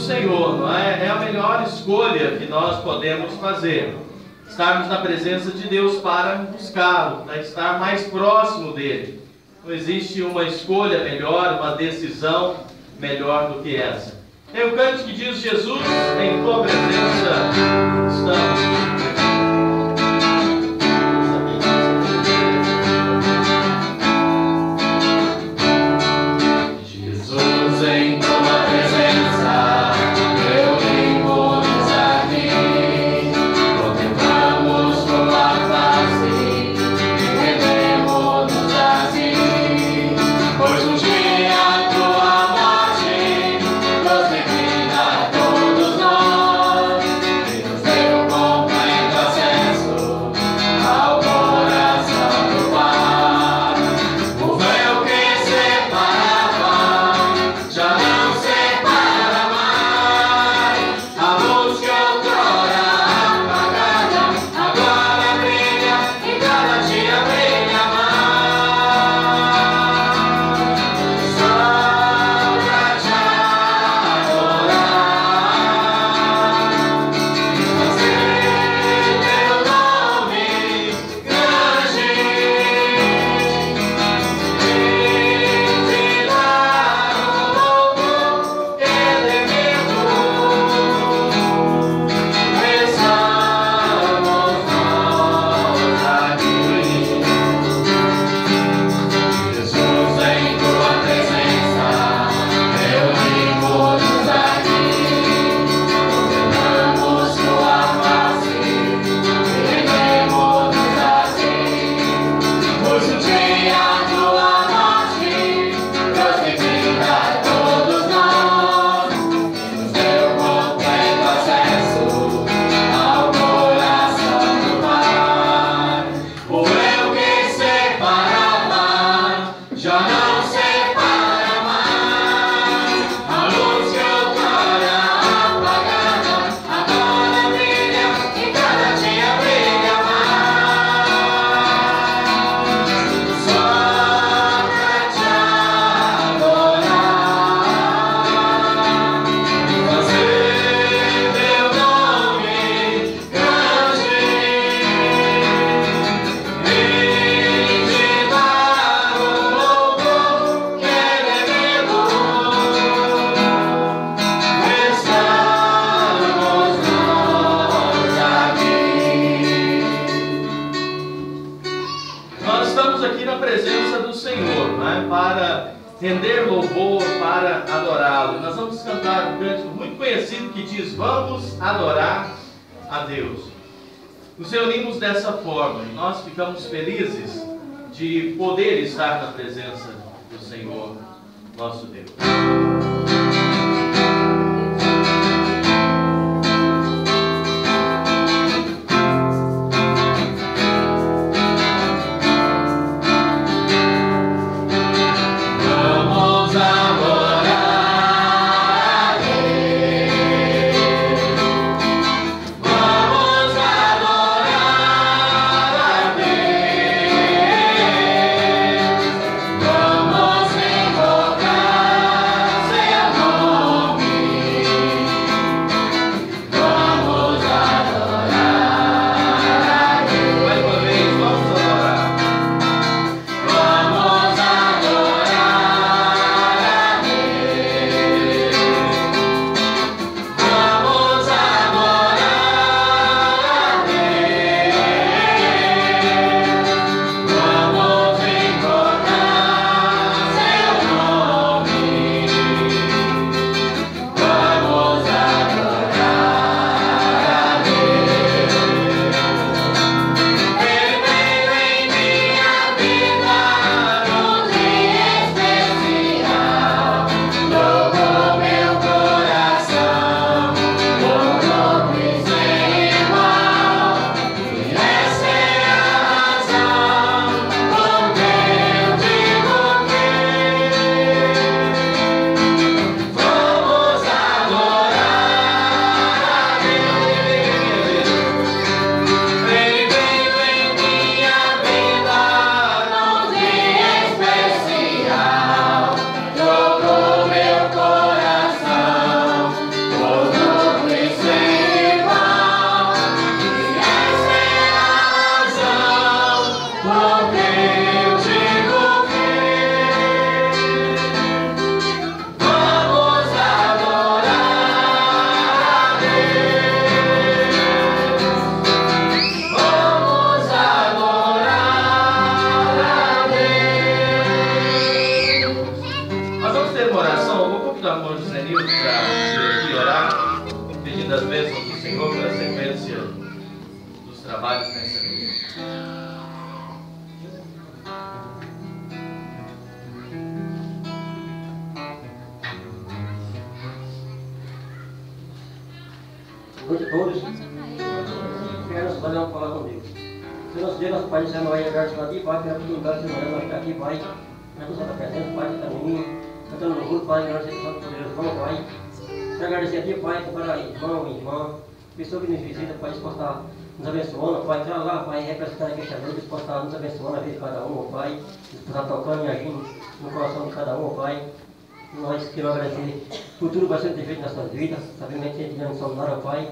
Senhor, não é? É a melhor escolha que nós podemos fazer. Estarmos na presença de Deus para buscá-lo, para estar mais próximo dele. Não existe uma escolha melhor, uma decisão melhor do que essa. Tem o canto que diz: Jesus, em tua presença estamos. Render louvor, para adorá-lo. Nós vamos cantar um cântico muito conhecido que diz: vamos adorar a Deus. Nos reunimos dessa forma e nós ficamos felizes de poder estar na presença do Senhor, nosso Deus. Vamos invocar, Senhor. Senhor pela sequência dos trabalhos nessa noite. Boa noite a todos. Quero fazer uma palavra com Deus. Se nosso Deus, nosso Pai do céu, não vai abençoar a ti, Pai, pela oportunidade de nós estar aqui, Pai, na tua santa presença, Pai, que caminho, cantando no grupo, Pai, agradecer a Santo Poderoso, vamos, Pai. Quero agradecer a ti, Pai, para irmão e irmã, pessoa que nos visita, Pai, que possa estar nos abençoando, Pai, entrar lá, Pai, representar aqui esta noite, que possa estar nos abençoando a vida de cada um, Pai, que possa estar tocando e agindo no coração de cada um, Pai. Nós queremos agradecer por tudo que vai ser feito nas nossas vidas, sabemos que a gente não somos nada, Pai.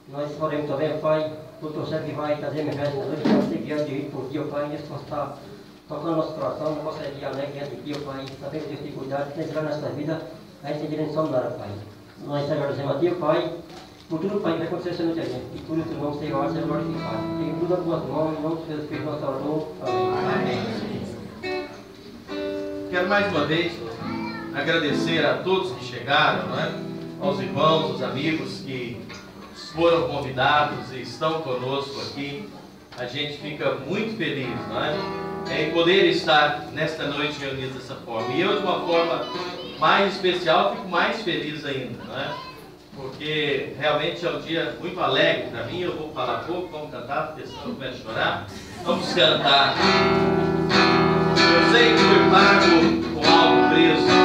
Nós oremos também, Pai, por teu servo que vai trazer mensagem na noite, que você guiar direito por dia, Pai, e isso possa estar tocando nosso coração, não possa ir alegre diante de ti, Pai. Sabemos que Deus tem cuidado, tem entrar nessa vida, a gente não somos nada, Pai. Nós agradecemos a ti, Pai, por tudo, Pai, que vai acontecer essa noite a gente, e por isso não sei hora, seja glorificado. Fique tudo nas tuas mãos, em nome de Jesus Cristo, nosso Salvador. Amém. Amém. Quero mais uma vez agradecer a todos que chegaram, né? Aos irmãos, aos amigos que foram convidados e estão conosco aqui. A gente fica muito feliz, não é? Em poder estar nesta noite reunidos dessa forma. E eu, de uma forma mais especial, fico mais feliz ainda, não é? Porque realmente é um dia muito alegre para mim. Eu vou falar pouco, vamos cantar, porque senão eu começo a chorar. Vamos cantar. Eu sei que foi pago com alto preço.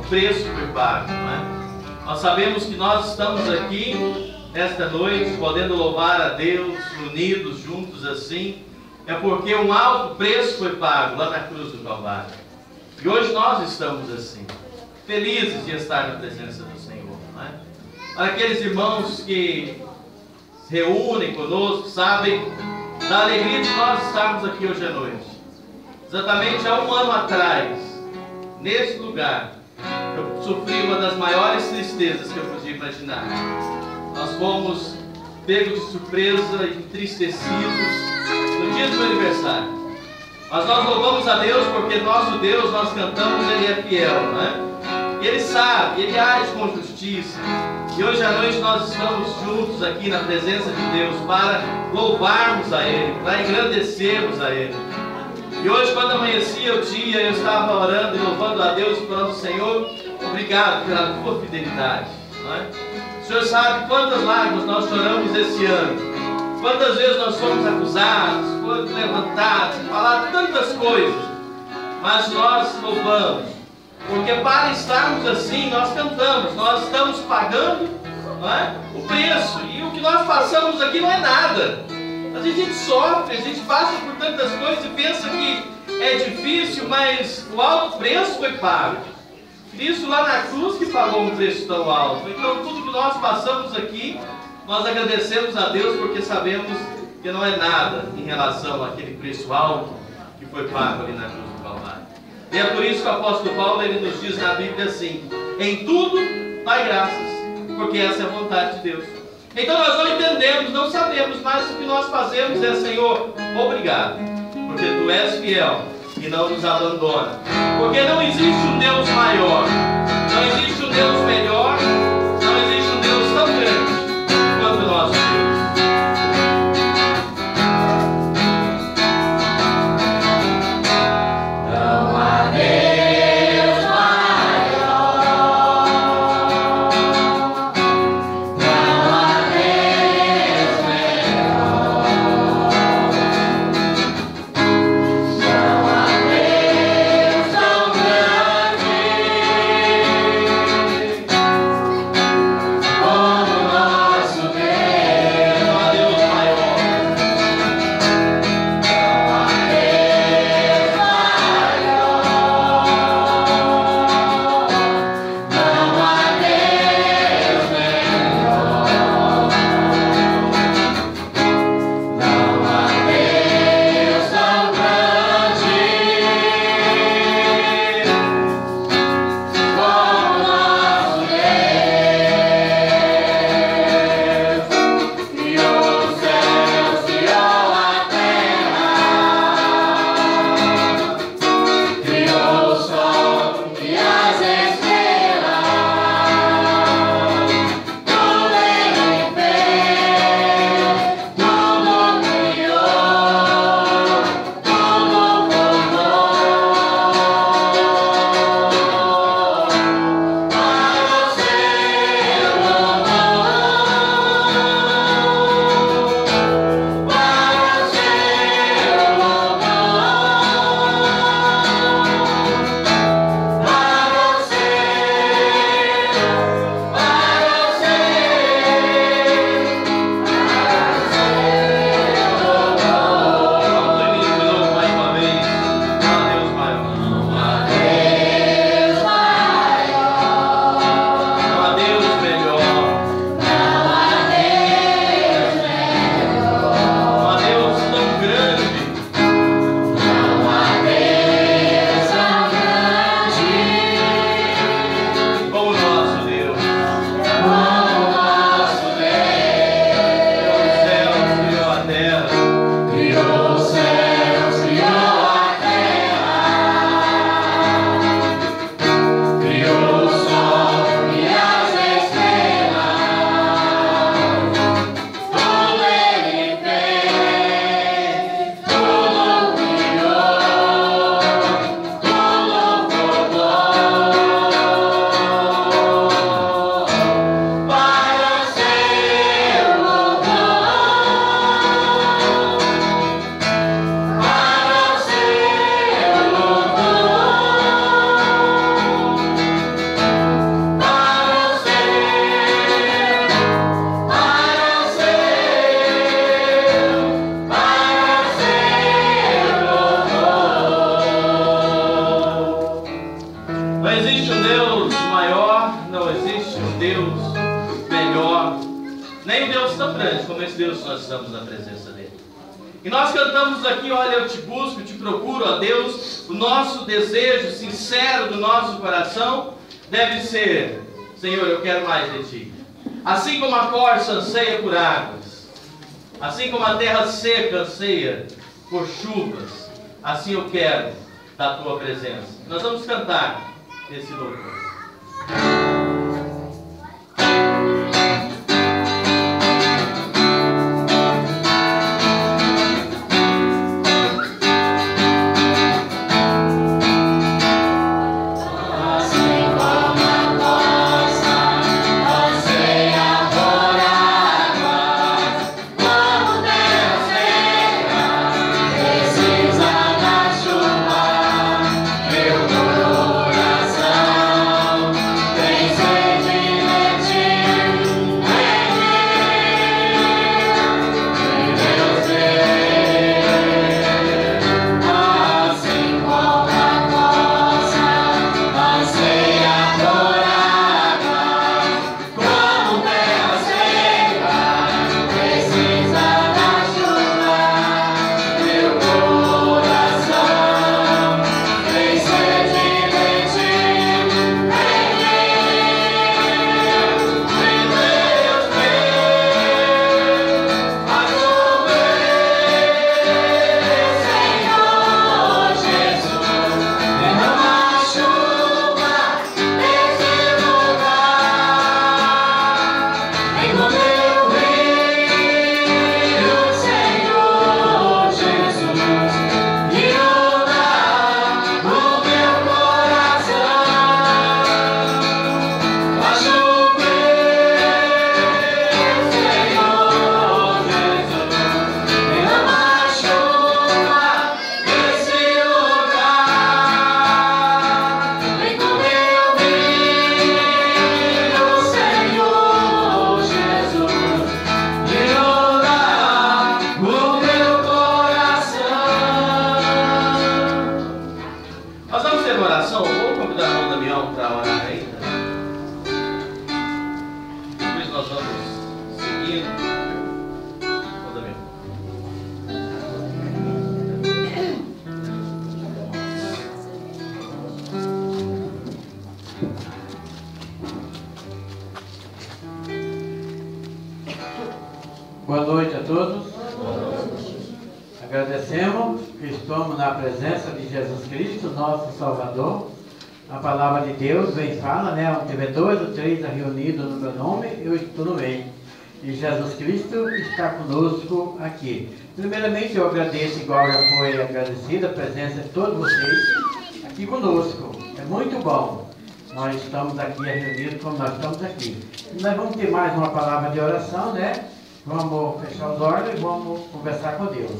Preço foi pago, não é? Nós sabemos que nós estamos aqui nesta noite podendo louvar a Deus, unidos, juntos assim, é porque um alto preço foi pago lá na cruz do Calvário. E hoje nós estamos assim, felizes de estar na presença do Senhor, não é? Para aqueles irmãos que se reúnem conosco, sabem da alegria de nós estarmos aqui hoje à noite. Exatamente há um ano atrás, nesse lugar, eu sofri uma das maiores tristezas que eu podia imaginar. Nós fomos pegos de surpresa, entristecidos no dia do meu aniversário. Mas nós louvamos a Deus porque nosso Deus, nós cantamos, Ele é fiel, não é? Ele sabe, Ele age com justiça. E hoje à noite nós estamos juntos aqui na presença de Deus para louvarmos a Ele, para engrandecermos a Ele. E hoje, quando amanhecia o dia, eu estava orando e louvando a Deus, falando: Senhor, obrigado pela tua fidelidade. Não é? O Senhor sabe quantas lágrimas nós choramos esse ano. Quantas vezes nós fomos acusados, fomos levantados, falaram tantas coisas. Mas nós louvamos. Porque para estarmos assim, nós cantamos. Nós estamos pagando, não é, o preço. E o que nós passamos aqui não é nada. A gente sofre, a gente passa por tantas coisas e pensa que é difícil, mas o alto preço foi pago. Cristo lá na cruz que pagou um preço tão alto. Então tudo que nós passamos aqui, nós agradecemos a Deus porque sabemos que não é nada em relação àquele preço alto que foi pago ali na cruz do Calvário. E é por isso que o apóstolo Paulo ele nos diz na Bíblia assim: em tudo dai graças, porque essa é a vontade de Deus. Então nós não entendemos, não sabemos, mas o que nós fazemos é: Senhor, obrigado, porque Tu és fiel e não nos abandona. Porque não existe um Deus maior, não existe um Deus melhor, não existe um Deus tão grande quanto o nosso Deus. Não há Deus maior, não há Deus melhor, não há Deus tão grande como o nosso Deus. Não há Deus maior, não há Deus maior, não há Deus melhor, não há Deus tão grande como o nosso Deus. Criou os céus, criou a terra, criou o sol e as estrelas, tudo Ele fez, tudo criou, tudo formou. Para o seu louvor, para o seu louvor, para o seu, Vamos unir de novo mais uma vez. Não há Deus maior. Não há Deus maior, não há Deus melhor, não há Deus melhor, não há Deus tão grande, não há Deus tão grande como o nosso Deus, como o nosso Deus. Criou os céus, criou a terra, criou os céus, criou a terra, criou o sol e as estrelas, tudo Ele fez, tudo criou, tudo formou. Para o seu louvor, para o seu louvor, para o seu, louvor. Não existe um Deus maior, não existe um Deus melhor, nem um Deus tão grande como esse Deus que nós estamos na presença dele. E nós cantamos aqui: olha, eu te busco, te procuro, ó Deus. O nosso desejo sincero do nosso coração deve ser: Senhor, eu quero mais de ti. Assim como a corça anseia por águas, assim como a terra seca anseia por chuvas, assim eu quero da tua presença. Nós vamos cantar esse louvor. Assim como a Boa noite a todos. Agradecemos que estamos na presença de Jesus Cristo, nosso Salvador. A palavra de Deus vem e fala, né? Onde tiver 2 ou 3 reunidos no meu nome, eu estou no meio. E Jesus Cristo está conosco aqui. Primeiramente, eu agradeço, igual já foi agradecida, a presença de todos vocês aqui conosco. É muito bom. Nós estamos aqui reunidos como nós estamos aqui. E nós vamos ter mais uma palavra de oração, né? Vamos fechar os olhos e vamos conversar com Deus.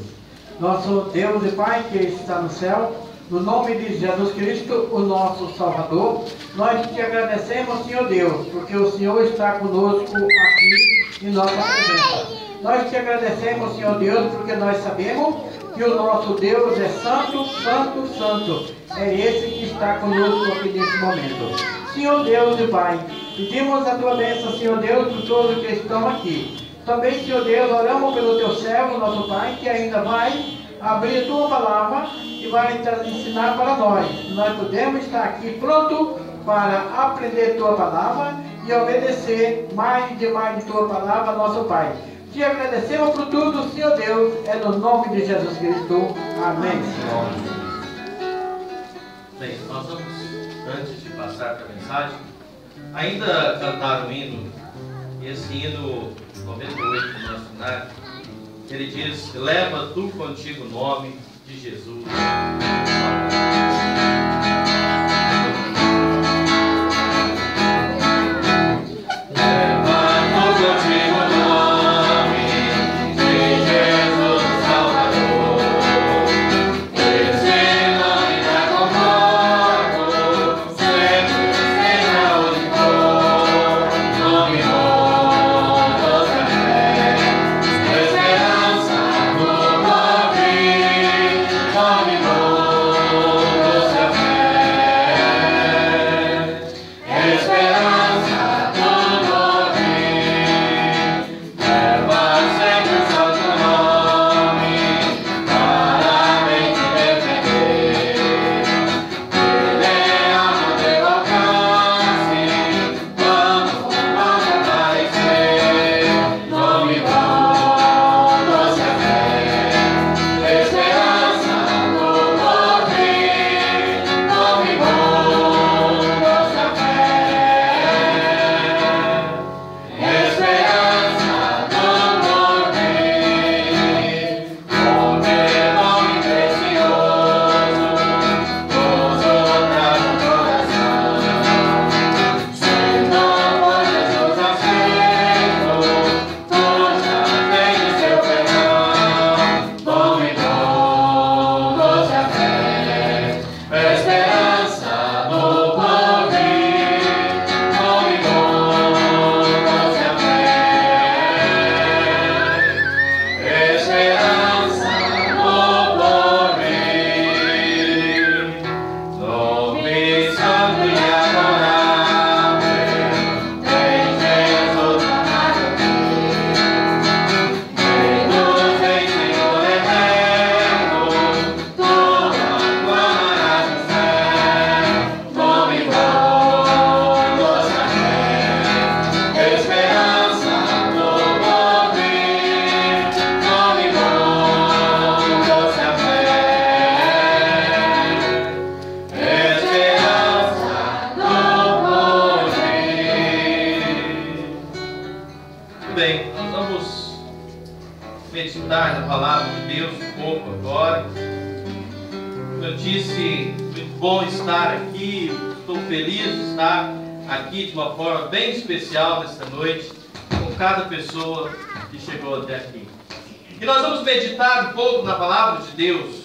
Nosso Deus e Pai que está no céu, no nome de Jesus Cristo, o nosso Salvador, nós te agradecemos, Senhor Deus, porque o Senhor está conosco aqui em nossa presença. Nós te agradecemos, Senhor Deus, porque nós sabemos que o nosso Deus é santo, santo, santo. É esse que está conosco aqui nesse momento. Senhor Deus e Pai, pedimos a tua bênção, Senhor Deus, por todos que estão aqui. Também, Senhor Deus, oramos pelo teu servo, nosso Pai, que ainda vai abrir a tua palavra e vai ensinar para nós. Nós podemos estar aqui pronto para aprender a tua palavra e obedecer mais de tua palavra, nosso Pai. Te agradecemos por tudo, Senhor Deus, é no nome de Jesus Cristo. Amém, Senhor. Bem, nós vamos, antes de passar para a mensagem, ainda cantar um hino. E esse hino 98 do nosso cenário, ele diz: leva tu contigo o nome de Jesus. meditar na palavra de Deus um pouco agora. Como eu disse, muito bom estar aqui, estou feliz de estar aqui de uma forma bem especial nesta noite, com cada pessoa que chegou até aqui. E nós vamos meditar um pouco na palavra de Deus,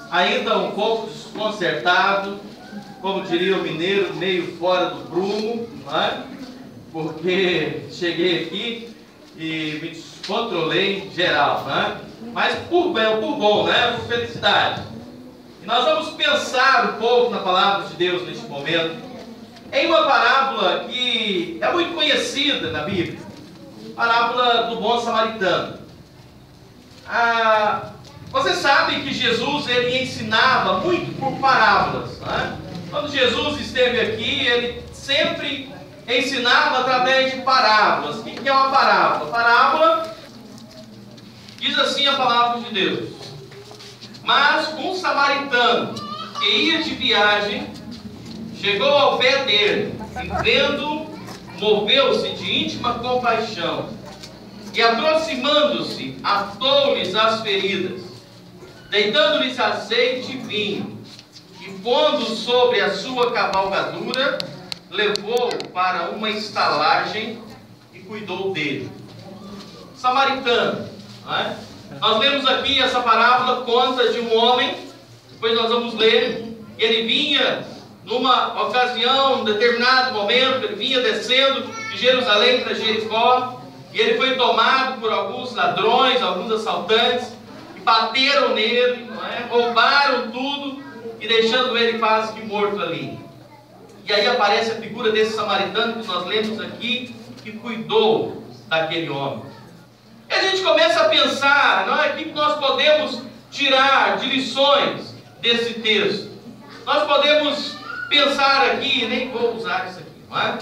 ainda um pouco desconcertado, como diria o mineiro, meio fora do prumo, não é? Porque cheguei aqui e me descontrolei geral, né? Mas por bom, né? Por felicidade. E nós vamos pensar um pouco na palavra de Deus neste momento, em uma parábola que é muito conhecida na Bíblia, parábola do bom samaritano. Você sabe que Jesus ele ensinava muito por parábolas, né? Quando Jesus esteve aqui, ele sempre ensinava através de parábolas. O que é uma parábola? Parábola Diz assim a palavra de Deus: mas um samaritano que ia de viagem chegou ao pé dele e, vendo, moveu-se de íntima compaixão e, aproximando-se, atou-lhes as feridas, deitando-lhes azeite e vinho, e, pondo sobre a sua cavalgadura, levou-o para uma estalagem e cuidou dele. Samaritano, não é? Nós lemos aqui essa parábola, conta de um homem, depois nós vamos ler, ele vinha numa ocasião, num determinado momento, ele vinha descendo de Jerusalém para Jericó, e ele foi tomado por alguns ladrões, alguns assaltantes, que bateram nele, não é? Roubaram tudo, e deixando ele quase que morto ali. E aí aparece a figura desse samaritano que nós lemos aqui, que cuidou daquele homem. E a gente começa a pensar, não é, que nós podemos tirar de lições desse texto. Nós podemos pensar aqui, nem vou usar isso aqui, não é?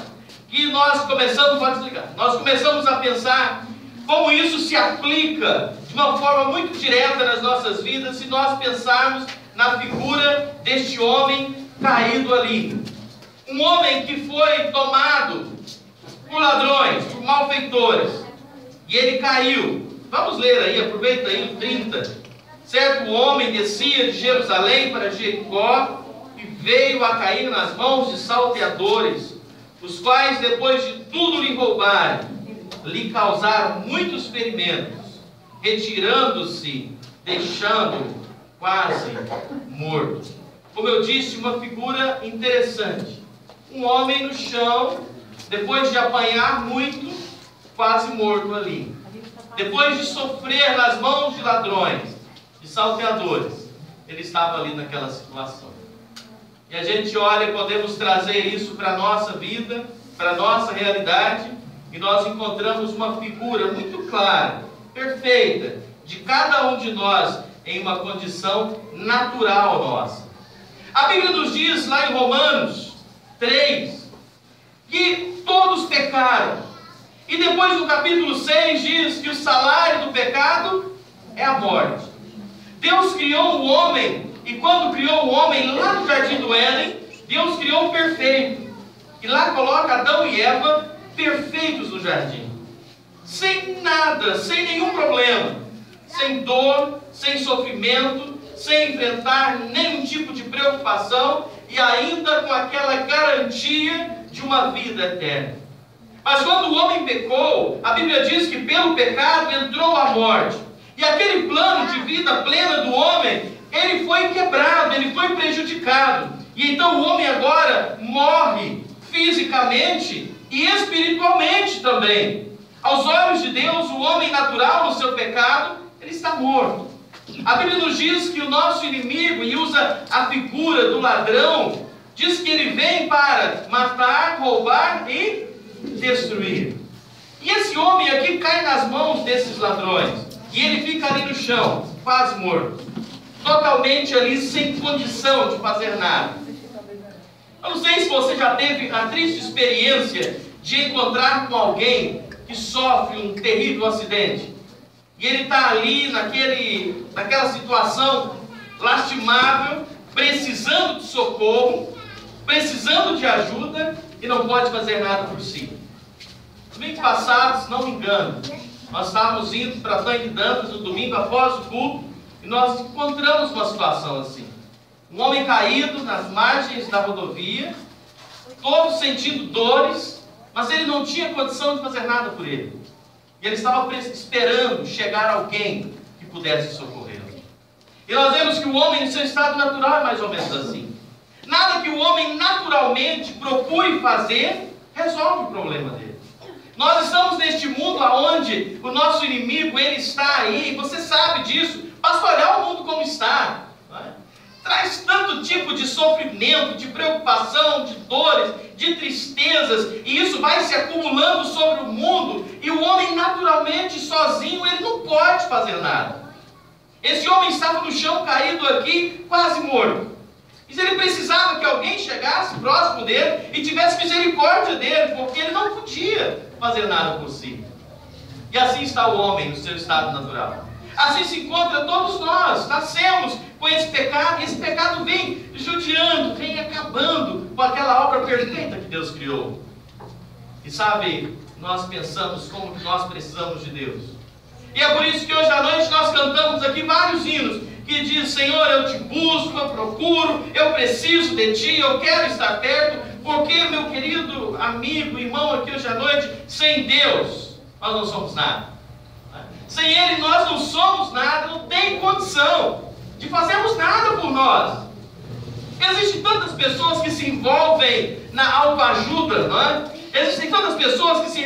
Que nós começamos, pode desligar, nós começamos a pensar como isso se aplica de uma forma muito direta nas nossas vidas, se nós pensarmos na figura deste homem caído ali. Um homem que foi tomado por ladrões, por malfeitores, e ele caiu. Vamos ler aí, aproveita aí o 30. Certo homem descia de Jerusalém para Jericó e veio a cair nas mãos de salteadores, os quais, depois de tudo lhe roubarem, lhe causaram muitos ferimentos, retirando-se, deixando-o quase morto. Como eu disse, uma figura interessante. Um homem no chão, depois de apanhar muito, quase morto ali. Depois de sofrer nas mãos de ladrões, de salteadores, ele estava ali naquela situação. E a gente olha e podemos trazer isso para a nossa vida, para a nossa realidade, e nós encontramos uma figura muito clara, perfeita, de cada um de nós em uma condição natural nossa. A Bíblia nos diz lá em Romanos 3, que todos pecaram. E depois no capítulo 6 diz que o salário do pecado é a morte. Deus criou o homem, e quando criou o homem lá no jardim do Éden, Deus criou o perfeito. E lá coloca Adão e Eva perfeitos no jardim. Sem nada, sem nenhum problema. Sem dor, sem sofrimento, sem enfrentar nenhum tipo de preocupação e ainda com aquela garantia de uma vida eterna. Mas quando o homem pecou, a Bíblia diz que pelo pecado entrou a morte. E aquele plano de vida plena do homem, ele foi quebrado, ele foi prejudicado. E então o homem agora morre fisicamente e espiritualmente também. Aos olhos de Deus, o homem natural no seu pecado, ele está morto. A Bíblia nos diz que o nosso inimigo, e usa a figura do ladrão, diz que ele vem para matar, roubar e destruir. E esse homem aqui cai nas mãos desses ladrões. E ele fica ali no chão, quase morto. Totalmente ali, sem condição de fazer nada. Eu não sei se você já teve a triste experiência de encontrar com alguém que sofre um terrível acidente. E ele está ali naquela situação lastimável, precisando de socorro, precisando de ajuda e não pode fazer nada por si. Domingo passado, se não me engano, nós estávamos indo para Tanque Dantas no domingo após o culto e nós encontramos uma situação assim. Um homem caído nas margens da rodovia, todo sentindo dores, mas ele não tinha condição de fazer nada por ele. E ele estava esperando chegar alguém que pudesse socorrê-lo. E nós vemos que o homem, em seu estado natural, é mais ou menos assim. Nada que o homem naturalmente procure fazer, resolve o problema dele. Nós estamos neste mundo onde o nosso inimigo, ele está aí, você sabe disso. Basta olhar o mundo como está. Não é? Traz tanto tipo de sofrimento, de preocupação, de dores, de tristezas, e isso vai se acumulando sobre o mundo, e o homem naturalmente, sozinho, ele não pode fazer nada. Esse homem estava no chão, caído aqui, quase morto. E se ele precisava que alguém chegasse próximo dele e tivesse misericórdia dele, porque ele não podia fazer nada por si. E assim está o homem no seu estado natural. Assim se encontra todos nós. Nascemos com esse pecado, e esse pecado vem judiando, vem acabando com aquela obra perfeita que Deus criou. E sabe, nós pensamos como que nós precisamos de Deus. E é por isso que hoje à noite nós cantamos aqui vários hinos que diz: Senhor, eu te busco, eu procuro, eu preciso de Ti, eu quero estar perto, porque, meu querido amigo, irmão, aqui hoje à noite, sem Deus nós não somos nada. Sem Ele nós não somos nada, não tem condição de fazermos nada por nós. Existem tantas pessoas que se envolvem na autoajuda, não é? Existem tantas pessoas que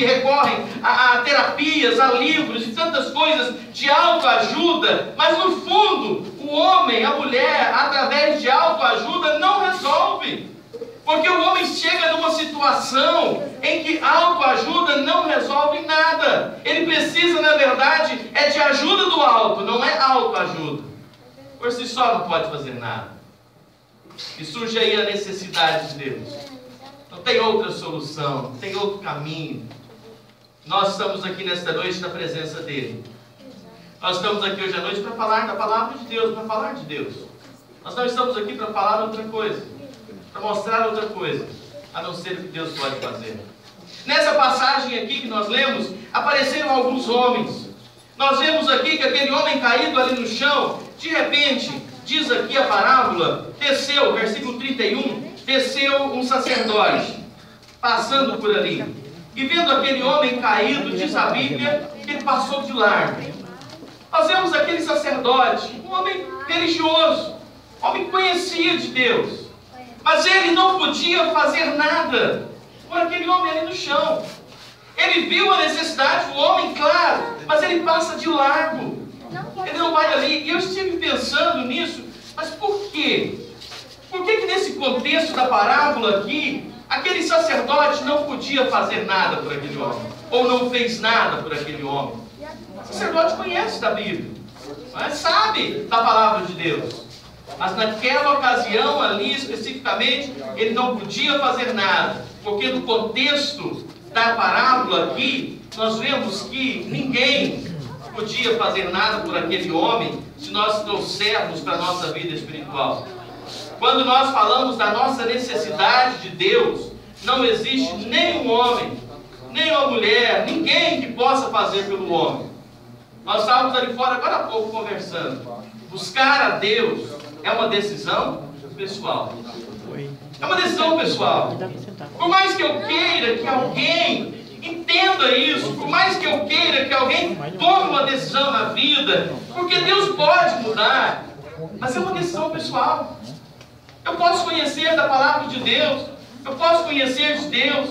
recorrem a terapias, a livros e tantas coisas de autoajuda, mas no fundo, o homem, a mulher, através de autoajuda, não resolve. Porque o homem chega numa situação em que autoajuda não resolve nada. Ele precisa, na verdade, de ajuda do alto, não é autoajuda. Por si só não pode fazer nada. E surge aí a necessidade de Deus. Não tem outra solução, não tem outro caminho. Nós estamos aqui nesta noite na presença dEle. Nós estamos aqui hoje à noite para falar da palavra de Deus, para falar de Deus. Nós não estamos aqui para falar outra coisa, para mostrar outra coisa, a não ser o que Deus pode fazer. Nessa passagem aqui que nós lemos, apareceram alguns homens. Nós vemos aqui que aquele homem caído ali no chão, de repente, diz aqui a parábola, desceu, versículo 31, desceu um sacerdote, passando por ali. E vendo aquele homem caído, diz a Bíblia, que ele passou de largo. Nós vemos aquele sacerdote, um homem religioso, um homem que conhecia de Deus. Mas ele não podia fazer nada por aquele homem ali no chão. Ele viu a necessidade do homem, claro, mas ele passa de largo. Ele não vai ali. E eu estive pensando nisso, mas por quê? Por que nesse contexto da parábola aqui, aquele sacerdote não podia fazer nada por aquele homem? Ou não fez nada por aquele homem? O sacerdote conhece da Bíblia, sabe da palavra de Deus. Mas naquela ocasião ali, especificamente, ele não podia fazer nada. Porque no contexto da parábola aqui, nós vemos que ninguém podia fazer nada por aquele homem se nós trouxermos para a nossa vida espiritual. Quando nós falamos da nossa necessidade de Deus, não existe nenhum homem, nem uma mulher, ninguém que possa fazer pelo homem. Nós estávamos ali fora agora há pouco conversando. Buscar a Deus é uma decisão pessoal. É uma decisão pessoal. Por mais que eu queira que alguém entenda isso, por mais que eu queira que alguém tome uma decisão na vida, porque Deus pode mudar, mas é uma decisão pessoal. Eu posso conhecer da palavra de Deus, eu posso conhecer de Deus,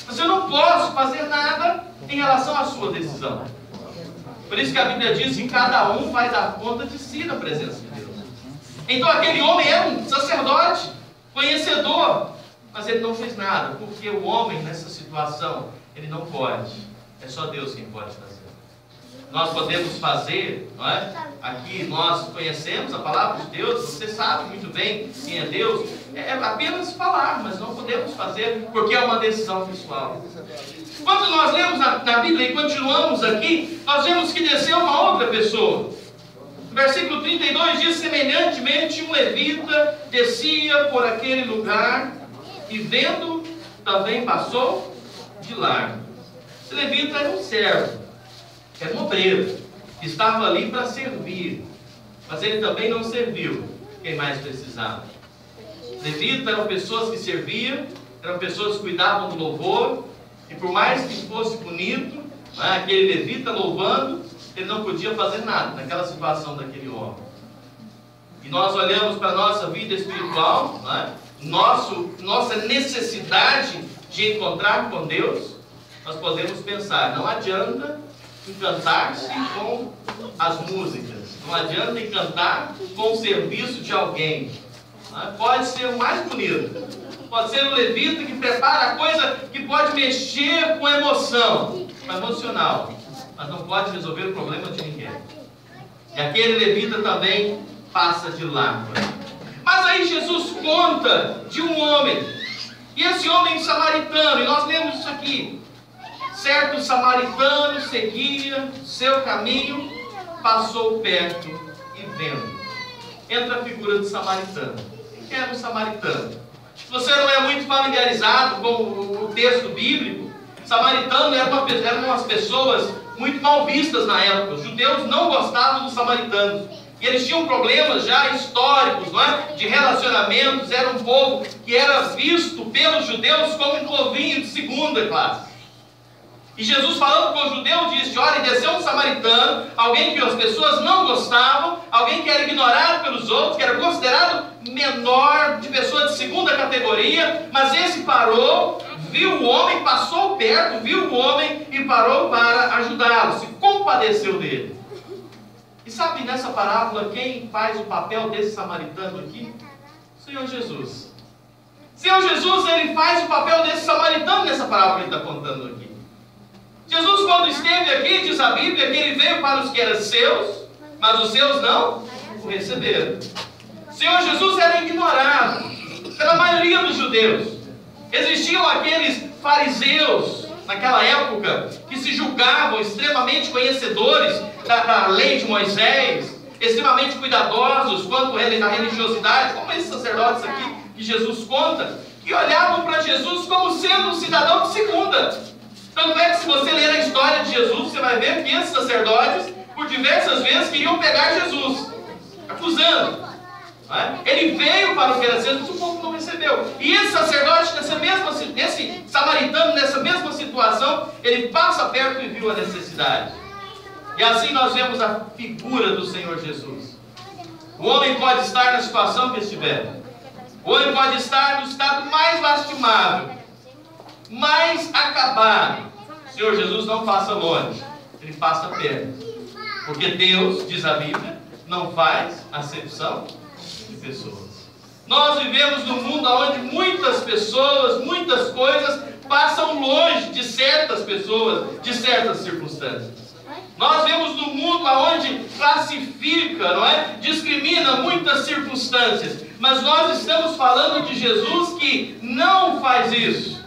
mas eu não posso fazer nada em relação à sua decisão. Por isso que a Bíblia diz que cada um vai dar conta de si na presença de Deus. Então aquele homem era um sacerdote, conhecedor, mas ele não fez nada, porque o homem nessa situação, ele não pode. É só Deus quem pode fazer. Nós podemos fazer, não é? Aqui nós conhecemos a palavra de Deus, você sabe muito bem quem é Deus, é apenas falar, mas não podemos fazer porque é uma decisão pessoal. Quando nós lemos na Bíblia e continuamos aqui, nós vemos que desceu uma outra pessoa. No versículo 32 diz: semelhantemente um levita descia por aquele lugar e vendo também passou de largo. Esse levita era um servo, era um obreiro, que estava ali para servir, mas ele também não serviu quem mais precisava. Levitas eram pessoas que serviam, eram pessoas que cuidavam do louvor, e por mais que fosse bonito, aquele levita louvando, ele não podia fazer nada naquela situação daquele homem. E nós olhamos para a nossa vida espiritual, nossa necessidade de encontrar com Deus, nós podemos pensar, não adianta encantar-se com as músicas, não adianta encantar com o serviço de alguém. Pode ser o mais bonito, pode ser o levita que prepara a coisa que pode mexer com a emoção, com o emocional, mas não pode resolver o problema de ninguém. E aquele levita também passa de largo. Mas aí Jesus conta de um homem, e esse homem samaritano, e nós lemos isso aqui. Certo samaritano seguia seu caminho passou perto e vendo. Entra a figura do samaritano. Quem era um samaritano? Se você não é muito familiarizado com o texto bíblico, samaritano eram umas pessoas muito mal vistas na época. Os judeus não gostavam dos samaritanos. E eles tinham problemas já históricos, não é? De relacionamentos. Era um povo que era visto pelos judeus como um povinho de segunda classe. E Jesus, falando com o judeu, disse: olha, desceu um samaritano, alguém que as pessoas não gostavam, alguém que era ignorado pelos outros, que era considerado menor, de pessoa de segunda categoria, mas esse parou, viu o homem, passou perto, viu o homem e parou para ajudá-lo, se compadeceu dele. E sabe, nessa parábola, quem faz o papel desse samaritano aqui? O Senhor Jesus. O Senhor Jesus, ele faz o papel desse samaritano nessa parábola que ele está contando aqui. Jesus, quando esteve aqui, diz a Bíblia, que ele veio para os que eram seus, mas os seus não o receberam. O Senhor Jesus era ignorado pela maioria dos judeus. Existiam aqueles fariseus, naquela época, que se julgavam extremamente conhecedores da lei de Moisés, extremamente cuidadosos quanto à religiosidade, como esses sacerdotes aqui que Jesus conta, que olhavam para Jesus como sendo um cidadão de segunda. Tanto é que, se você ler a história de Jesus, você vai ver que esses sacerdotes, por diversas vezes, queriam pegar Jesus, acusando. Não é? Ele veio para o que era seu, mas o povo não recebeu. E esse sacerdote, esse samaritano, nessa mesma situação, ele passa perto e viu a necessidade. E assim nós vemos a figura do Senhor Jesus. O homem pode estar na situação que estiver. O homem pode estar no estado mais lastimável, mais acabado. O Senhor Jesus não passa longe, ele passa perto. Porque Deus, diz a Bíblia, não faz acepção de pessoas. Nós vivemos num mundo onde muitas pessoas, muitas coisas passam longe de certas pessoas, de certas circunstâncias. Nós vivemos num mundo onde classifica, não é? Discrimina muitas circunstâncias. Mas nós estamos falando de Jesus que não faz isso.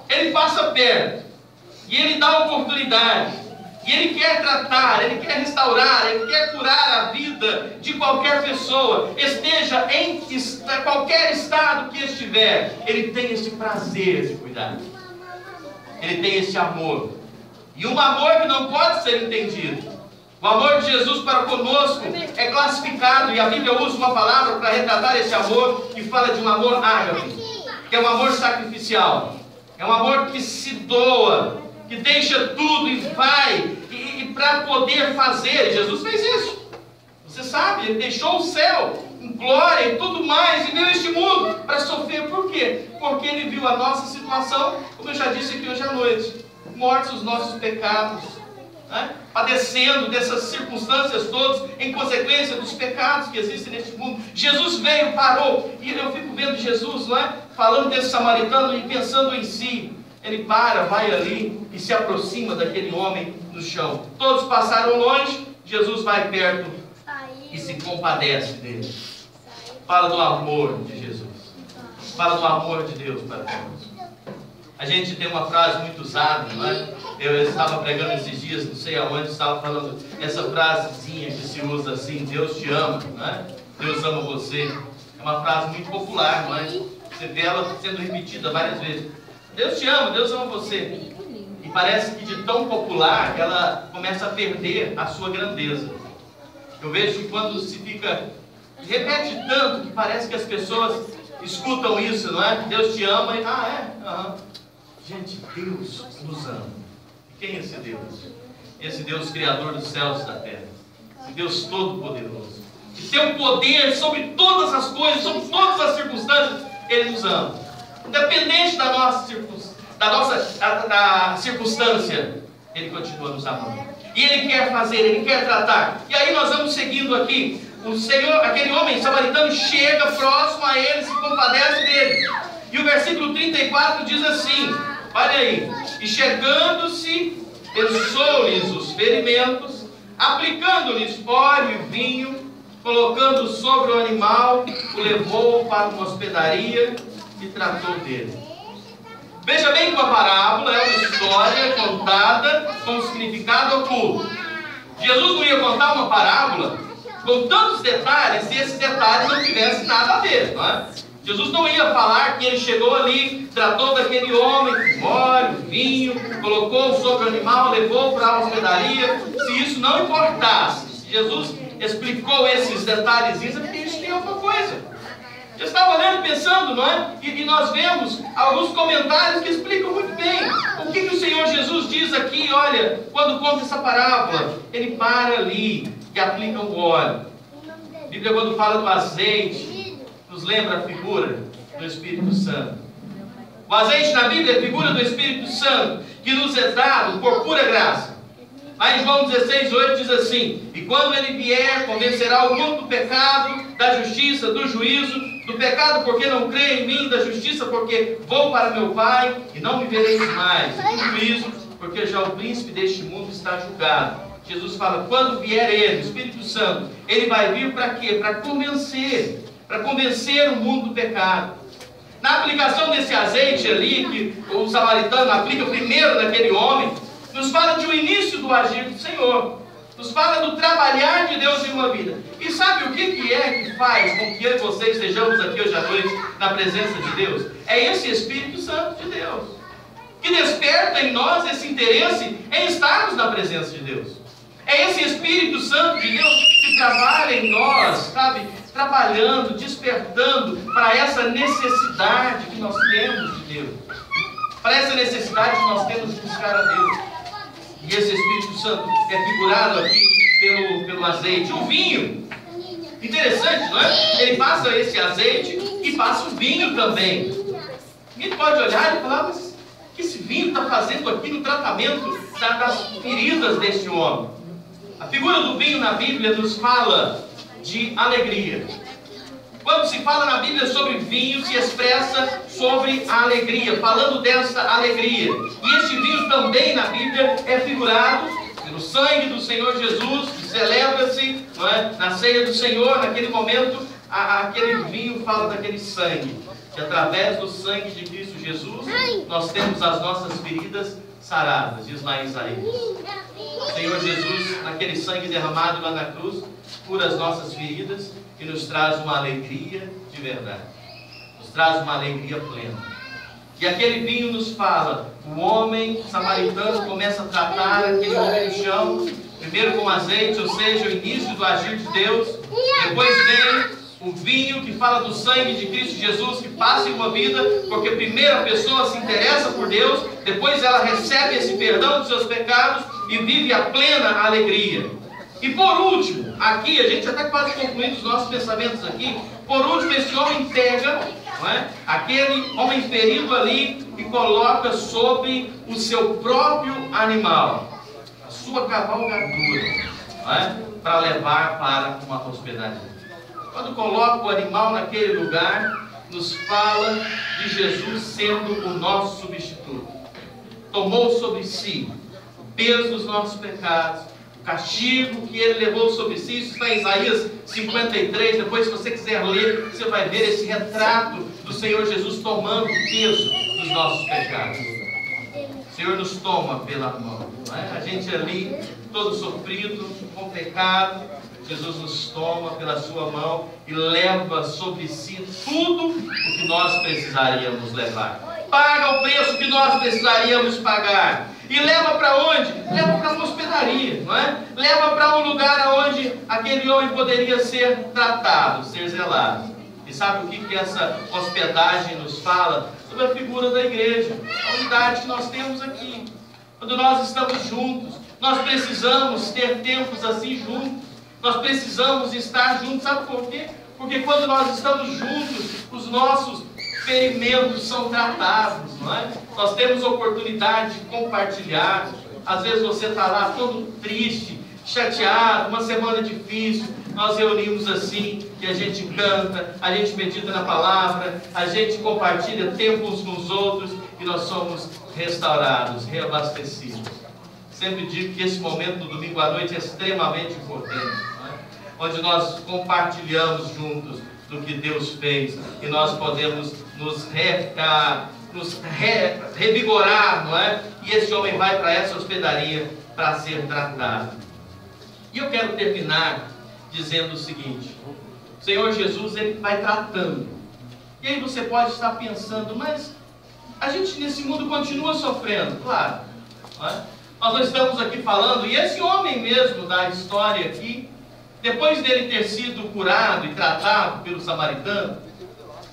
Ele passa perto. E ele dá oportunidade. E ele quer tratar, ele quer restaurar, ele quer curar a vida de qualquer pessoa, esteja em qualquer estado que estiver. Ele tem esse prazer de cuidar. Ele tem esse amor. E um amor que não pode ser entendido. O amor de Jesus para conosco é classificado, e a Bíblia usa uma palavra para retratar esse amor, que fala de um amor ágape, que é um amor sacrificial. É um amor que se doa, que deixa tudo e vai, e para poder fazer. Jesus fez isso. Você sabe, ele deixou o céu em glória e tudo mais, e veio este mundo para sofrer. Por quê? Porque ele viu a nossa situação, como eu já disse aqui hoje à noite, mortos os nossos pecados, né? Padecendo dessas circunstâncias todas, em consequência dos pecados que existem neste mundo. Jesus veio, parou, e eu fico vendo Jesus, não é? Falando desse samaritano e pensando em si. Ele para, vai ali e se aproxima daquele homem no chão. Todos passaram longe, Jesus vai perto e se compadece dele. Fala do amor de Jesus. Fala do amor de Deus para nós. A gente tem uma frase muito usada, não é? Eu estava pregando esses dias, não sei aonde, estava falando essa frasezinha que se usa assim: Deus te ama, não é? Deus ama você. É uma frase muito popular, não é? Você vê ela sendo repetida várias vezes. Deus te ama, Deus ama você. E parece que de tão popular, ela começa a perder a sua grandeza. Eu vejo que quando se fica, repete tanto, que parece que as pessoas escutam isso, não é? Deus te ama e, Gente, Deus nos ama. E quem é esse Deus? Esse Deus criador dos céus e da terra. Esse Deus todo-poderoso. Que tem o poder sobre todas as coisas, sobre todas as circunstâncias. Ele nos ama. Independente da nossa circunstância, Ele continua nos amando. E Ele quer fazer, Ele quer tratar. E aí nós vamos seguindo aqui. O Senhor, aquele homem samaritano, chega próximo a ele, se compadece dele. E o versículo 34 diz assim, olha aí: e chegando-se, pensou-lhes os ferimentos, aplicando-lhes óleo e vinho, colocando sobre o animal, o levou para uma hospedaria e tratou dele. Veja bem que uma parábola é uma história contada com um significado oculto. Jesus não ia contar uma parábola com tantos detalhes se esses detalhes não tivessem nada a ver, não é? Jesus não ia falar que ele chegou ali, tratou daquele homem com óleo, vinho, colocou sobre o animal, levou para a hospedaria, se isso não importasse. Se Jesus explicou esses detalhezinhos, é porque isso tem alguma coisa. Eu estava olhando e pensando, não é? E nós vemos alguns comentários que explicam muito bem o que o Senhor Jesus diz aqui, olha, quando conta essa parábola, ele para ali e aplica o óleo. A Bíblia, quando fala do azeite, nos lembra a figura do Espírito Santo. O azeite na Bíblia é a figura do Espírito Santo, que nos é dado por pura graça. Lá em João 16:8 diz assim: e quando ele vier, convencerá o mundo do pecado, da justiça, do juízo, do pecado porque não crê em mim, da justiça porque vou para meu Pai e não me vereis mais, e do juízo porque já o príncipe deste mundo está julgado. Jesus fala, quando vier ele, o Espírito Santo, ele vai vir para quê? Para convencer o mundo do pecado. Na aplicação desse azeite ali, que o samaritano aplica primeiro naquele homem, nos fala de um início do agir do Senhor. Nos fala do trabalhar de Deus em uma vida. E sabe o que é que faz com que eu e você estejamos aqui hoje à noite na presença de Deus? É esse Espírito Santo de Deus, que desperta em nós esse interesse em estarmos na presença de Deus. É esse Espírito Santo de Deus que trabalha em nós, sabe? Trabalhando, despertando para essa necessidade que nós temos de Deus. Para essa necessidade que nós temos de buscar a Deus. E esse Espírito Santo é figurado aqui pelo azeite. O vinho, interessante, não é? Ele passa esse azeite e passa o vinho também. Ninguém pode olhar e falar, mas o que esse vinho está fazendo aqui no tratamento das feridas deste homem? A figura do vinho na Bíblia nos fala de alegria. Quando se fala na Bíblia sobre vinho, se expressa sobre a alegria, falando dessa alegria. E este vinho também na Bíblia é figurado pelo sangue do Senhor Jesus, que celebra-se, não é? Na ceia do Senhor, naquele momento, aquele vinho fala daquele sangue. Que através do sangue de Cristo Jesus, nós temos as nossas feridas saradas, diz lá em Isaías. O Senhor Jesus, naquele sangue derramado lá na cruz, cura as nossas feridas e nos traz uma alegria de verdade. Nos traz uma alegria plena. E aquele vinho nos fala, o homem samaritano começa a tratar aquele homem no chão, primeiro com azeite, ou seja, o início do agir de Deus. Depois vem o vinho que fala do sangue de Cristo Jesus, que passa em uma vida, porque primeiro a pessoa se interessa por Deus, depois ela recebe esse perdão dos seus pecados e vive a plena alegria. E por último, aqui, a gente já está quase concluindo os nossos pensamentos aqui, por último, esse homem pega, não é? Aquele homem ferido ali e coloca sobre o seu próprio animal, a sua cavalgadura, não é? Para levar para uma hospedaria. Quando coloca o animal naquele lugar, nos fala de Jesus sendo o nosso substituto. Tomou sobre si o peso dos nossos pecados, o castigo que ele levou sobre si. Isso está em Isaías 53. Depois, se você quiser ler, você vai ver esse retrato do Senhor Jesus tomando o peso dos nossos pecados. O Senhor nos toma pela mão, não é? A gente ali, todo sofrido, com pecado, Jesus nos toma pela sua mão e leva sobre si tudo o que nós precisaríamos levar. Paga o preço que nós precisaríamos pagar. E leva para onde? Leva para uma hospedaria, não é? Leva para um lugar onde aquele homem poderia ser tratado, ser zelado. E sabe o que essa hospedagem nos fala? Sobre a figura da igreja, a unidade que nós temos aqui. Quando nós estamos juntos, nós precisamos ter tempos assim juntos. Nós precisamos estar juntos, sabe por quê? Porque quando nós estamos juntos, os nossos ferimentos são tratados, não é? Nós temos oportunidade de compartilhar. Às vezes você está lá todo triste, chateado, uma semana difícil. Nós reunimos assim, e a gente canta, a gente medita na palavra, a gente compartilha tempo uns com os outros e nós somos restaurados, reabastecidos. Sempre digo que esse momento do domingo à noite é extremamente importante, onde nós compartilhamos juntos do que Deus fez e nós podemos nos revigorar, não é? E esse homem vai para essa hospedaria para ser tratado. E eu quero terminar dizendo o seguinte: o Senhor Jesus, Ele vai tratando. E aí você pode estar pensando, mas a gente nesse mundo continua sofrendo. Claro, não é? Nós não estamos aqui falando, e esse homem mesmo da história aqui, depois dele ter sido curado e tratado pelo samaritano,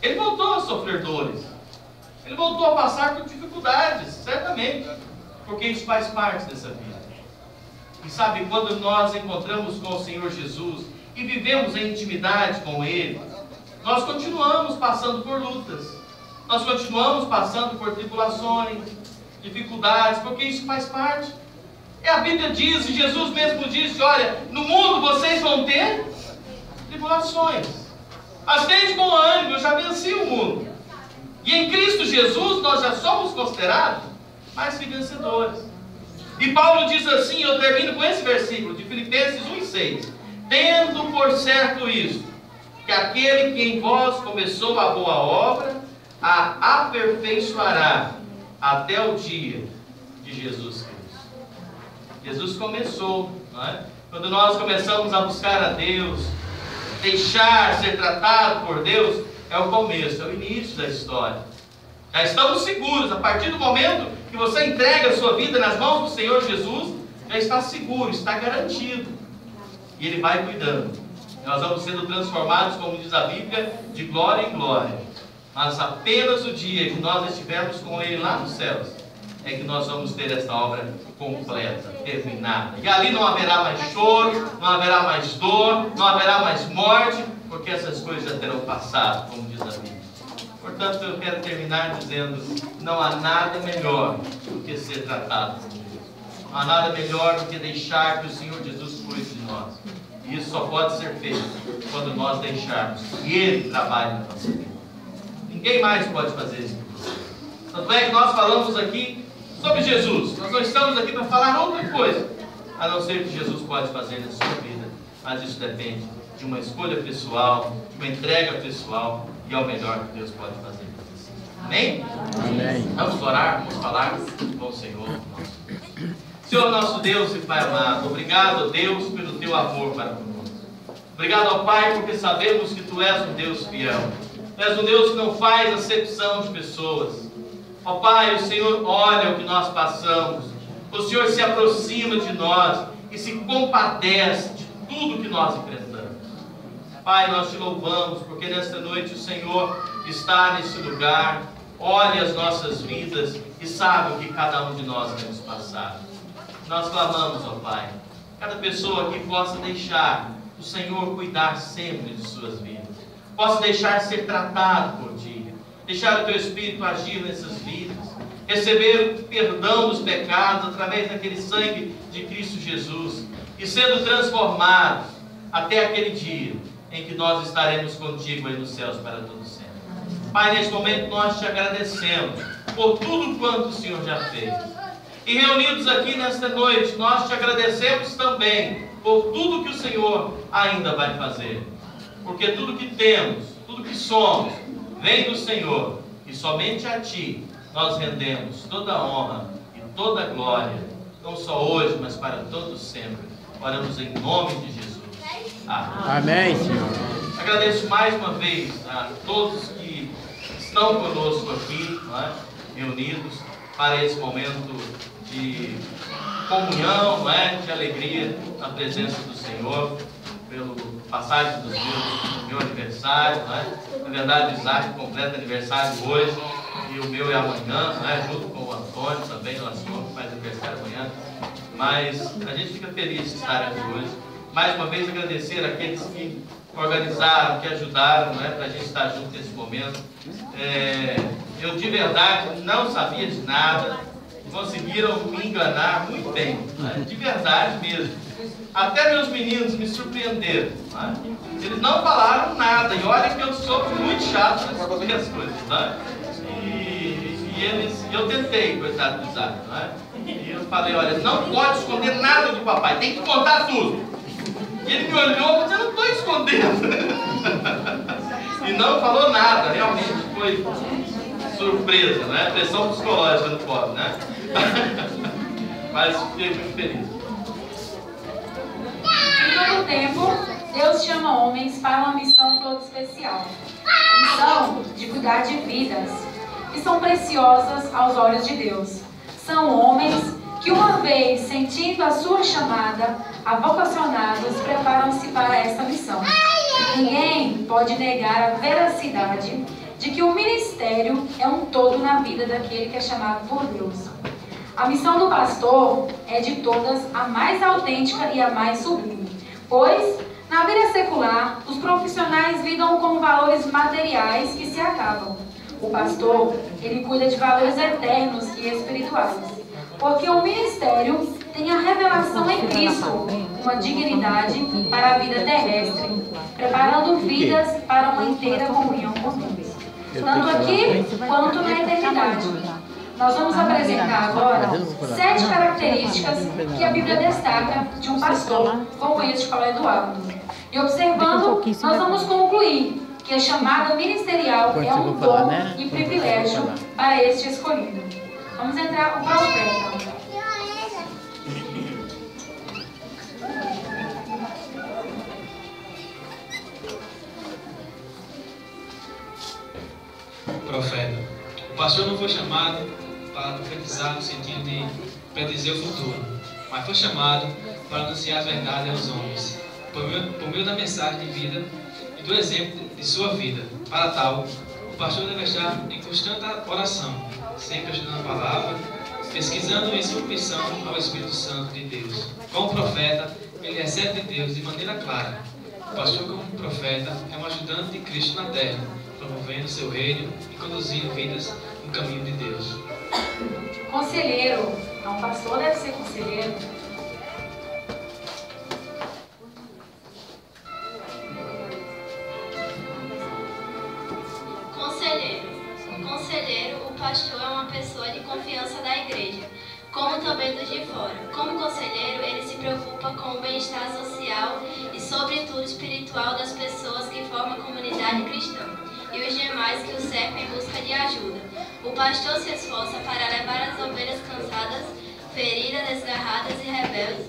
ele voltou a sofrer dores. Ele voltou a passar por dificuldades, certamente, porque isso faz parte dessa vida. E sabe, quando nós encontramos com o Senhor Jesus e vivemos em intimidade com Ele, nós continuamos passando por lutas, nós continuamos passando por tribulações, dificuldades, porque isso faz parte. E a Bíblia diz, e Jesus mesmo disse, olha, no mundo vocês vão ter tribulações, mas tende bom ânimo, eu já venci o mundo. E em Cristo Jesus nós já somos considerados mais que vencedores. E Paulo diz assim, eu termino com esse versículo de Filipenses 1:6: tendo por certo isto, que aquele que em vós começou a boa obra, a aperfeiçoará até o dia de Jesus Cristo. Jesus começou, não é? Quando nós começamos a buscar a Deus, deixar ser tratado por Deus, é o começo, é o início da história. Já estamos seguros, a partir do momento que você entrega a sua vida nas mãos do Senhor Jesus, já está seguro, está garantido. E Ele vai cuidando. Nós vamos sendo transformados, como diz a Bíblia, de glória em glória. Mas apenas o dia que nós estivermos com Ele lá nos céus, é que nós vamos ter esta obra completa, terminada. E ali não haverá mais choro, não haverá mais dor, não haverá mais morte, porque essas coisas já terão passado, como diz a Bíblia. Portanto, eu quero terminar dizendo, não há nada melhor do que ser tratado por Deus. Não há nada melhor do que deixar que o Senhor Jesus cuide de nós. E isso só pode ser feito quando nós deixarmos que Ele trabalhe na nossa vida. Ninguém mais pode fazer isso por você. Tanto é que nós falamos aqui sobre Jesus. Nós não estamos aqui para falar outra coisa, a não ser que Jesus pode fazer na sua vida. Mas isso depende de uma escolha pessoal, de uma entrega pessoal, e é o melhor que Deus pode fazer. Amém? Amém. Vamos orar, vamos falar com o Senhor nosso Deus. Senhor nosso Deus e Pai amado, obrigado, Deus, pelo Teu amor para conosco. Obrigado, ó Pai, porque sabemos que Tu és um Deus fiel. Tu és um Deus que não faz acepção de pessoas. Ó Pai, o Senhor olha o que nós passamos. O Senhor se aproxima de nós e se compadece de tudo que nós enfrentamos. Pai, nós Te louvamos, porque nesta noite o Senhor está nesse lugar, olha as nossas vidas e sabe o que cada um de nós temos passado. Nós clamamos, ó Pai, cada pessoa aqui possa deixar o Senhor cuidar sempre de suas vidas, possa deixar ser tratado por Ti, deixar o Teu Espírito agir nessas vidas, receber o perdão dos pecados através daquele sangue de Cristo Jesus e sendo transformados até aquele dia em que nós estaremos contigo aí nos céus para todo sempre. Pai, neste momento nós Te agradecemos por tudo quanto o Senhor já fez. E reunidos aqui nesta noite, nós Te agradecemos também por tudo que o Senhor ainda vai fazer. Porque tudo que temos, tudo que somos, vem do Senhor. E somente a Ti nós rendemos toda a honra e toda a glória, não só hoje, mas para todos sempre. Oramos em nome de Jesus. Amém, Senhor. Agradeço mais uma vez a todos que estão conosco aqui, não é? Reunidos para esse momento de comunhão, não é? De alegria na presença do Senhor, pelo passagem do meu aniversário, não é? Na verdade, o Isaac completa aniversário hoje e o meu é amanhã, não é? Junto com o Antônio também, nosso irmão que faz aniversário amanhã. Mas a gente fica feliz de estar aqui hoje. Mais uma vez agradecer àqueles que organizaram, que ajudaram, né, para a gente estar junto nesse momento. Eu de verdade não sabia de nada, conseguiram me enganar muito bem, né, de verdade mesmo. Até meus meninos me surpreenderam, né? Eles não falaram nada, e olha que eu sou muito chato para esconder as coisas, né? E eu tentei, coitado do Isaac, né? E eu falei, olha, não pode esconder nada do papai, tem que contar tudo. E ele me olhou, mas eu não estou escondendo. E não falou nada, realmente foi surpresa, né? Pressão psicológica no pobre, né? Mas fiquei muito feliz. tempo, Deus chama homens para uma missão toda especial. A missão de cuidar de vidas que são preciosas aos olhos de Deus. São homens que, uma vez sentindo a sua chamada, a vocacionados, preparam-se para essa missão. Ninguém pode negar a veracidade de que o ministério é um todo na vida daquele que é chamado por Deus. A missão do pastor é de todas a mais autêntica e a mais sublime, pois, na vida secular, os profissionais lidam com valores materiais que se acabam. O pastor, ele cuida de valores eternos e espirituais, porque o ministério tem a revelação em Cristo, uma dignidade para a vida terrestre, preparando vidas para uma inteira comunhão com Deus, tanto aqui quanto na eternidade. Nós vamos apresentar agora 7 características que a Bíblia destaca de um pastor, como este Paulo Eduardo. E observando, nós vamos concluir que a chamada ministerial é um dom e privilégio para este escolhido. Vamos entrar com o profeta. Profeta. O pastor não foi chamado para profetizar no sentido de predizer o futuro, mas foi chamado para anunciar a verdade aos homens, por meio da mensagem de vida e do exemplo de sua vida. Para tal, o pastor deve estar em constante oração, sempre estudando a palavra, pesquisando em submissão ao Espírito Santo de Deus. Como profeta, ele recebe de Deus de maneira clara. O pastor, como profeta, é um ajudante de Cristo na terra, promovendo seu reino e conduzindo vidas no caminho de Deus. Conselheiro. Um pastor deve ser conselheiro. Conselheiro, o pastor é uma pessoa de confiança da igreja, como também dos de fora. Como conselheiro, ele se preocupa com o bem-estar social e, sobretudo, espiritual das pessoas que formam a comunidade cristã e os demais que o cercam em busca de ajuda. O pastor se esforça para levar as ovelhas cansadas, feridas, desgarradas e rebeldes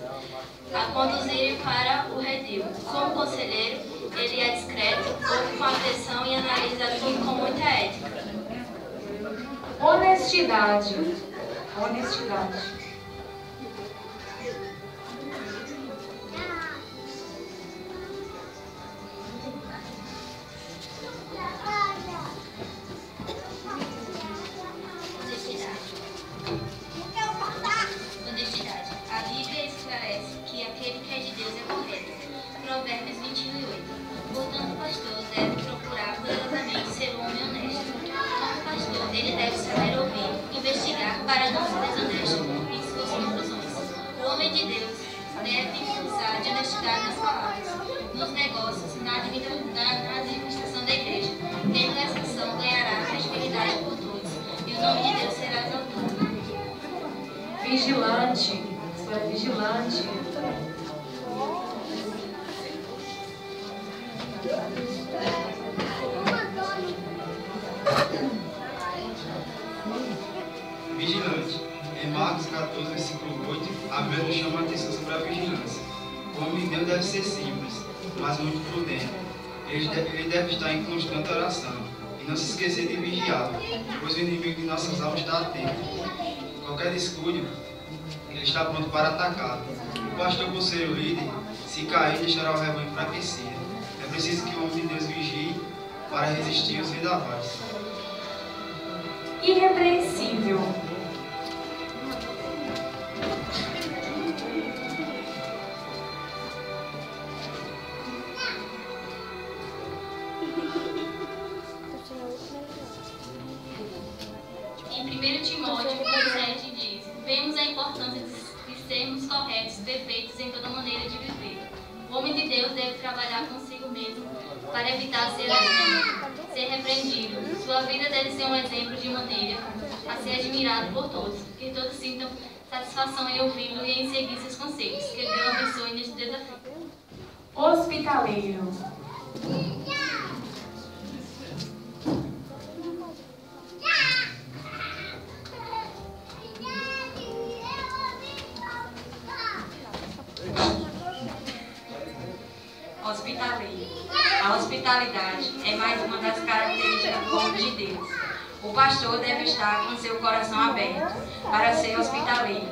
a conduzirem para o redil. Como conselheiro, ele é discreto, ouve com atenção e analisa tudo com muita ética. Honestidade. Honestidade. Honestidade. A Bíblia esclarece que aquele que é de Deus é correto. Provérbios 21:8. Portanto, o pastor deve procurar cuidadosamente ser um homem honesto. Como pastor, ele deve saber ouvir, investigar para não ser desonesto em suas conclusões. O homem de Deus deve usar de honestidade nas palavras, nos negócios, na administração da igreja. Tendo essa ação, ganhará credibilidade por todos, e o nome de Deus será exaltado. Vigilante. Isso é vigilante. Vigilante. Em Marcos 14, versículo 8, a Bíblia nos chama a atenção sobre a vigilância. O homem de Deus deve ser simples, mas muito prudente. Ele deve estar em constante oração e não se esquecer de vigiá-lo, pois o inimigo de nossas almas está atento. Qualquer descuido, ele está pronto para atacá-lo. O pastor, por ser o líder, se cair, deixará o rebanho enfraquecido. É preciso que o homem de Deus vigie para resistir aos vendavais. Irrepreensível. Em 1 Timóteo 7 diz: vemos a importância de sermos corretos, perfeitos em toda maneira de viver. O homem de Deus deve trabalhar consigo mesmo para evitar ser repreendido. Sua vida deve ser um exemplo de maneira a ser admirado por todos, que todos sintam satisfação em ouvi-lo e em seguir seus conselhos. Que Deus abençoe neste desafio. Hospitaleiro. hospitaleiro. A hospitalidade é mais uma das características do homem de Deus. O pastor deve estar com seu coração aberto para ser hospitaleiro.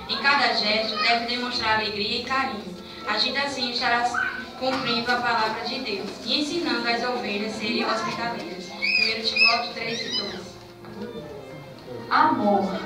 Em cada gesto deve demonstrar alegria e carinho. Agindo assim estará cumprindo a palavra de Deus e ensinando as ovelhas a serem hospitaleiras. 1 Timóteo 3:12. Amor.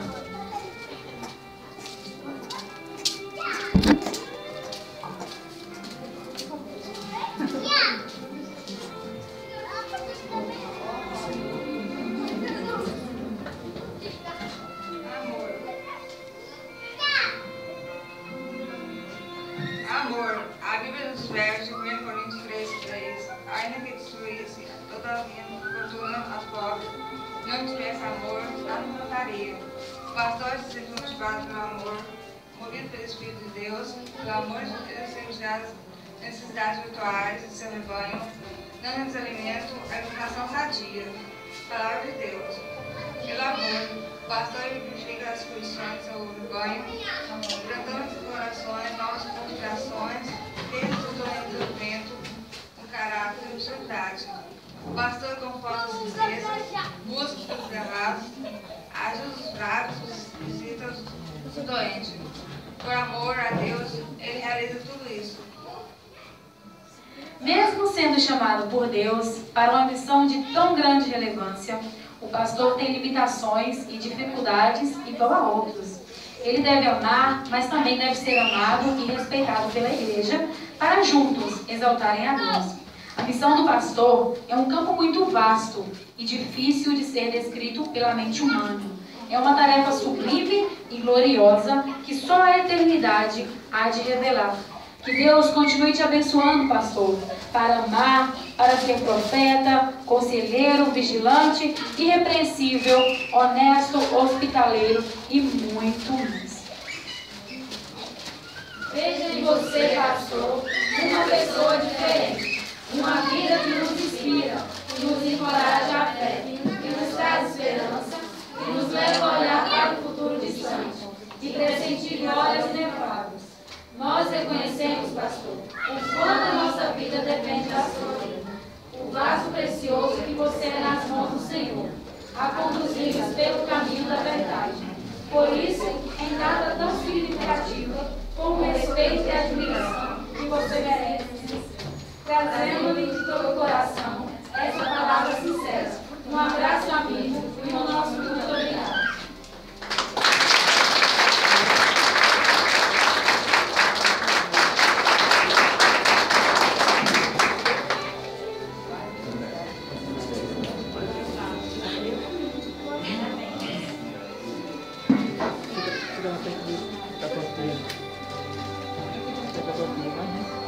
Amor. A Bíblia nos versos, 1 Coríntios 3:3. Ainda que destruísse, todavia fortuna as pobres, não dispensa amor, não me notaria. O pastor se sente motivado pelo amor, movido pelo Espírito de Deus, pelo amor das necessidades virtuais de seu rebanho, dando-lhes alimento, alimentação sadia. Palavra de Deus. Pelo amor, o pastor vivifica as posições do seu rebanho, plantando nos corações novas conspirações, resultando em desenvolvimento, um caráter de autoridade. O pastor conforta os tristezas, busca os desgarrados, ajuda os fracos, visita os doentes. Por amor a Deus, ele realiza tudo isso. Mesmo sendo chamado por Deus para uma missão de tão grande relevância, o pastor tem limitações e dificuldades igual a outros. Ele deve amar, mas também deve ser amado e respeitado pela igreja para juntos exaltarem a Deus. A missão do pastor é um campo muito vasto e difícil de ser descrito pela mente humana. É uma tarefa sublime e gloriosa que só a eternidade há de revelar. Que Deus continue te abençoando, pastor, para amar, para ser profeta, conselheiro, vigilante, irrepreensível, honesto, hospitaleiro e muito mais. Veja em você, pastor, uma pessoa diferente, uma vida que nos inspira, que nos encoraja a fé, que nos traz esperança, que nos leva a olhar para o futuro distante e pressentir glórias inefáveis. Nós reconhecemos, pastor, o quanto a nossa vida depende da sua vida, o vaso precioso que você é nas mãos do Senhor, a conduzir-nos pelo caminho da verdade. Por isso, em data tão significativa, com respeito e admiração que você merece, trazendo-lhe de todo o coração essa palavra sincera, um abraço amigo e o nosso muito obrigado. Tá